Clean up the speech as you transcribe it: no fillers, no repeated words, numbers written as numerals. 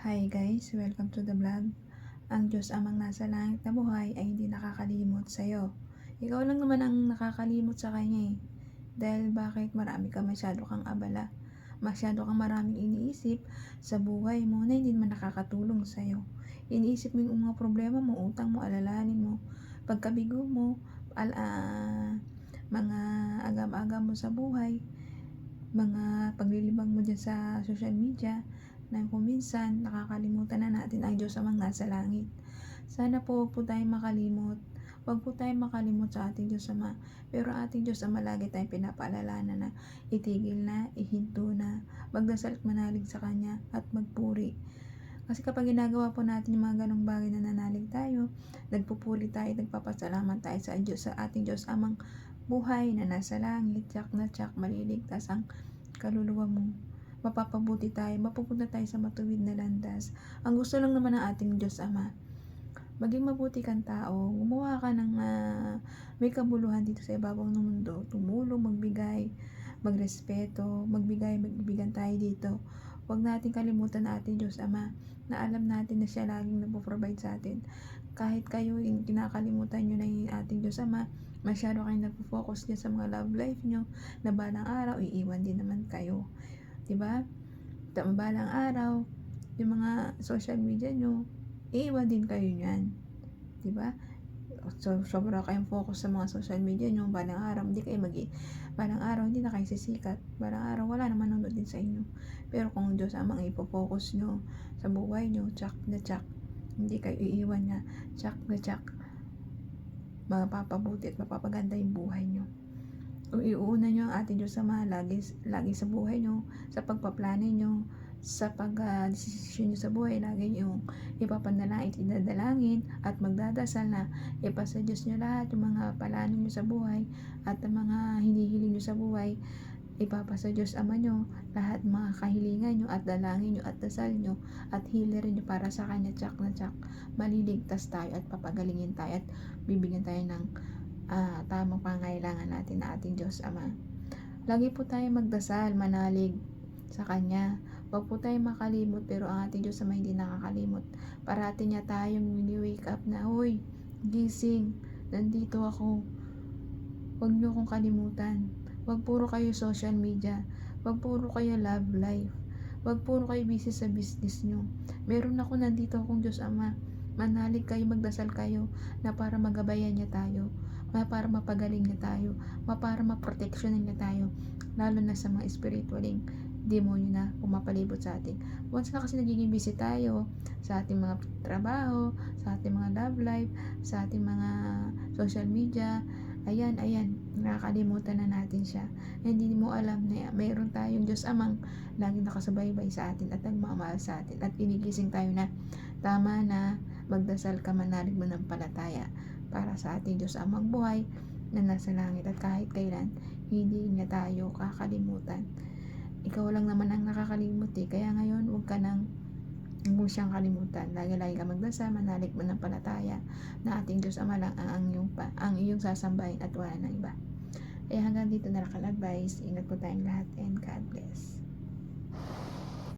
Hi guys, welcome to the vlog. Ang Diyos amang nasa langit na buhay ay hindi nakakalimot sa'yo. Ikaw lang naman ang nakakalimot sa Kanya eh. Dahil bakit marami ka masyado kang abala. Masyado kang maraming iniisip sa buhay mo na hindi naman nakakatulong sa'yo. Iniisip mo yung mga problema mo, utang mo, alalahanin mo, pagkabigo mo, mga agam-agam mo sa buhay, mga paglilibang mo dyan sa social media, na kung minsan nakakalimutan na natin ang Diyos amang nasa langit. Sana po huwag po tayong makalimot. Huwag po tayong makalimot sa ating Diyos Ama. Pero ating Diyos Ama lagi tayong pinapaalala na itigil na, ihinto na, magdasal at manalig sa Kanya at magpuri. Kasi kapag ginagawa po natin yung mga ganong bagay na nanalig tayo, nagpupuri tayo, nagpapasalamat tayo sa Diyos, sa ating Diyos amang buhay na nasa langit, tsak na tsak, maliligtas ang kaluluwa mo. Mapapabuti tayo, mapupunta tayo sa matuwid na landas. Ang gusto lang naman ng ating Diyos Ama, maging mabuti kang tao, gumawa ka ng may kabuluhan dito sa ibabaw ng mundo, tumulong, magbigay, magrespeto, magbigan tayo dito. Huwag natin kalimutan na ating Diyos Ama, na alam natin na siya laging nagpo-provide sa atin. Kahit kayo yung kinakalimutan nyo na yung ating Diyos Ama, masyado kayong nagpo-focus dyan sa mga love life nyo, na balang araw, iiwan din naman kayo. Diba? Balang araw, yung mga social media nyo, iiwan din kayo nyan. Diba? So, sobra kayong focus sa mga social media nyo, balang araw, balang araw, hindi na kayo sisikat. Balang araw, wala naman nanonood din sa inyo. Pero kung Diyos amang ipofocus nyo sa buhay nyo, tsak na tsak, hindi kayo iiwan niya, tsak na tsak, mapapabuti at mapapaganda yung buhay nyo. Kung iuuna nyo ang ating Diyos Ama lagi sa buhay nyo, sa pagpaplano nyo, sa pag-desisyon nyo sa buhay, lagi nyo ipapanalangin, idadalangin at magdadasal na ipasa Diyos nyo lahat yung mga plano nyo sa buhay at ang mga hinihiling nyo sa buhay, ipapasa Diyos Ama nyo lahat mga kahilingan nyo at dalangin nyo at dasal nyo at hilerin nyo para sa Kanya, tsak na tsak, maliligtas tayo at papagalingin tayo at bibigyan tayo ng tamang pangailangan natin na ating Diyos Ama. Lagi po tayo magdasal, manalig sa Kanya. Huwag po tayo makalimot, pero ang ating Diyos Ama hindi nakakalimot. Parati niya tayong wake up na, "Hoy, gising, nandito ako." Huwag niyo akong kalimutan. Huwag puro kayo social media. Huwag puro kayo love life. Huwag puro kayo busy sa business nyo. Meron ako, nandito akong Diyos Ama. Manalig kayo, magdasal kayo na para magabayan niya tayo, para mapagaling niya tayo, para maproteksyonan niya tayo, lalo na sa mga spiritualing demonyo na pumapalibot sa atin. Once na kasi nagiging busy tayo sa ating mga trabaho, sa ating mga love life, sa ating mga social media, ayan, nakakalimutan na natin siya. Hindi mo alam na mayroon tayong Diyos Amang laging nakasubaybay sa atin at nagmamahal sa atin at inigising tayo na tama na, magdasal ka, manalig mo ng palataya para sa ating Diyos Amang buhay na nasa langit at kahit kailan hindi niya tayo kakalimutan. Ikaw lang naman ang nakakalimot eh, kaya ngayon huwag mo siyang kalimutan. Lagi-lagi ka magdasal, manalig mo ng palataya na ating Diyos Ama lang ang iyong sasambahin at wala ng iba. Kaya hanggang dito na lang advice. Ingat po tayong lahat and God bless.